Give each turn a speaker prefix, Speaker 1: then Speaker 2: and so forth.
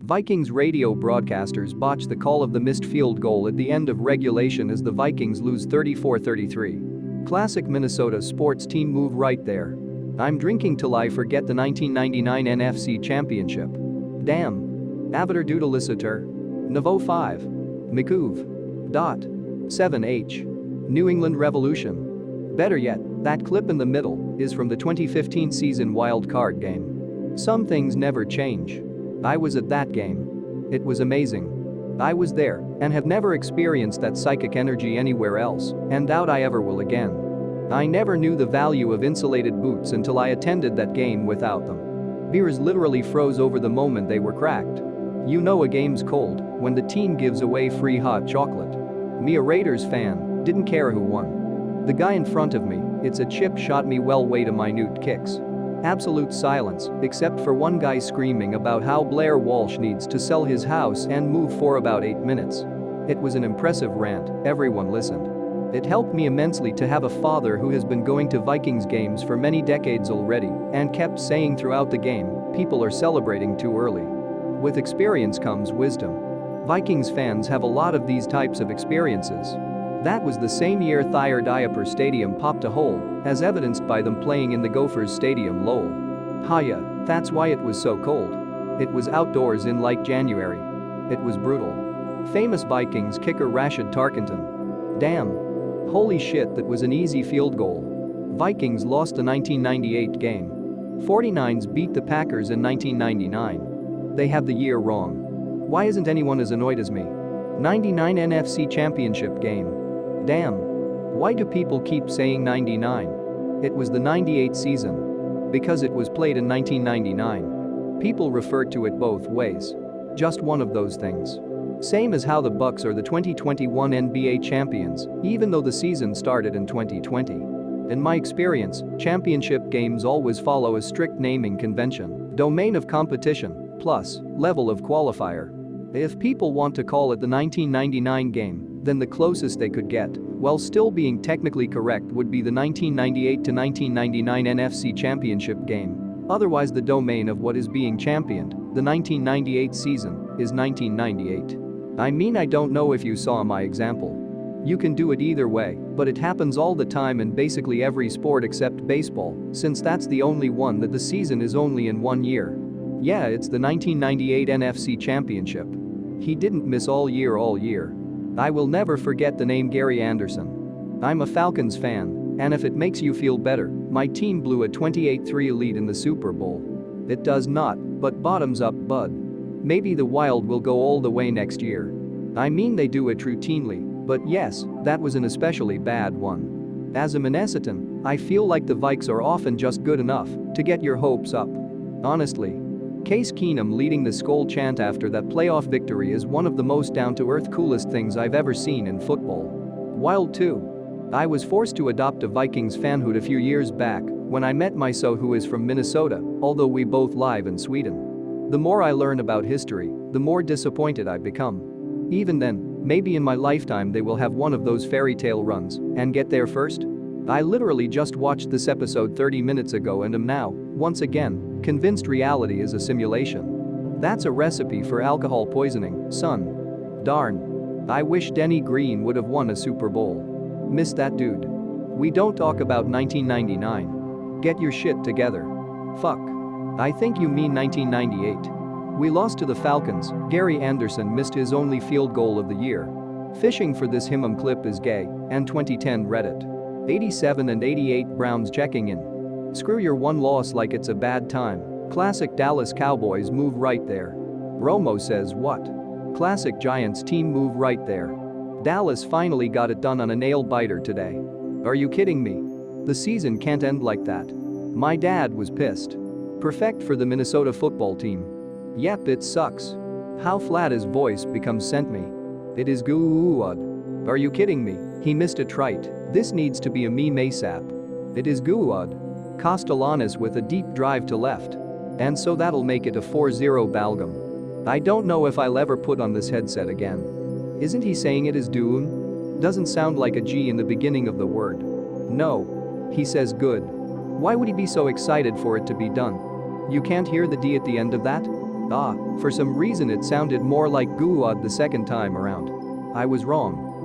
Speaker 1: Vikings radio broadcasters botch the call of the missed field goal at the end of regulation as the Vikings lose 34-33. Classic Minnesota sports team move right there. I'm drinking till I forget the 1999 NFC Championship. Damn. Avatar Doodle-Lissitor. NEWUFF 5. NEWUFF. 7H. New England Revolution. Better yet, that clip in the middle is from the 2015 season wild card game. Some things never change. I was at that game. It was amazing. I was there and have never experienced that psychic energy anywhere else and doubt I ever will again. I never knew the value of insulated boots until I attended that game without them. Beers literally froze over the moment they were cracked. You know a game's cold when the team gives away free hot chocolate. Me, a Raiders fan, didn't care who won. The guy in front of me, it's a chip shot me well way to minute kicks. Absolute silence, except for one guy screaming about how Blair Walsh needs to sell his house and move for about 8 minutes. It was an impressive rant, everyone listened. It helped me immensely to have a father who has been going to Vikings games for many decades already and kept saying throughout the game, people are celebrating too early. With experience comes wisdom. Vikings fans have a lot of these types of experiences. That was the same year Thayer Diaper Stadium popped a hole, as evidenced by them playing in the Gophers Stadium lol. Hiya, that's why it was so cold. It was outdoors in like January. It was brutal. Famous Vikings kicker Rashid Tarkenton. Damn. Holy shit, that was an easy field goal. Vikings lost the 1998 game. 49ers beat the Packers in 1999. They have the year wrong. Why isn't anyone as annoyed as me? 99 NFC Championship game. Damn. Why do people keep saying 99? It was the 98 season. Because it was played in 1999. People refer to it both ways. Just one of those things. Same as how the Bucks are the 2021 NBA champions, even though the season started in 2020. In my experience, championship games always follow a strict naming convention, domain of competition, plus level of qualifier. If people want to call it the 1999 game, then the closest they could get, while still being technically correct, would be the 1998 to 1999 NFC Championship game. Otherwise, the domain of what is being championed, the 1998 season, is 1998. I mean, I don't know if you saw my example. You can do it either way, but it happens all the time in basically every sport except baseball, since that's the only one that the season is only in 1 year. Yeah, it's the 1998 NFC Championship. He didn't miss all year. I will never forget the name Gary Anderson. I'm a Falcons fan, and if it makes you feel better, my team blew a 28-3 lead in the Super Bowl. It does not, but bottoms up, bud. Maybe the Wild will go all the way next year. I mean, they do it routinely, but yes, that was an especially bad one. As a Minnesotan, I feel like the Vikes are often just good enough to get your hopes up. Honestly. Case Keenum leading the Skol chant after that playoff victory is one of the most down-to-earth coolest things I've ever seen in football. Wild too. I was forced to adopt a Vikings fanhood a few years back when I met my so who is from Minnesota, although we both live in Sweden. The more I learn about history, the more disappointed I become. Even then, maybe in my lifetime they will have one of those fairy tale runs and get there first. I literally just watched this episode 30 minutes ago and am now, once again, convinced reality is a simulation. That's a recipe for alcohol poisoning, son. Darn. I wish Denny Green would have won a Super Bowl. Miss that dude. We don't talk about 1999. Get your shit together. Fuck. I think you mean 1998. We lost to the Falcons. Gary Anderson missed his only field goal of the year. Fishing for this him clip is gay, and 2010 Reddit. 87 and 88 Browns checking in. Screw your one loss like it's a bad time. Classic Dallas Cowboys move right there. Romo says what? Classic Giants team move right there. Dallas finally got it done on a nail-biter today. Are you kidding me? The season can't end like that. My dad was pissed. Perfect for the Minnesota football team. Yep, it sucks. How flat his voice becomes sent me. It is good. Are you kidding me? He missed a trite. This needs to be a meme ASAP. It is good. Castellanos with a deep drive to left. And so that'll make it a 4-0 Balgam. I don't know if I'll ever put on this headset again. Isn't he saying it is Dune? Doesn't sound like a G in the beginning of the word. No. He says good. Why would he be so excited for it to be done? You can't hear the D at the end of that? For some reason it sounded more like Guad the second time around. I was wrong.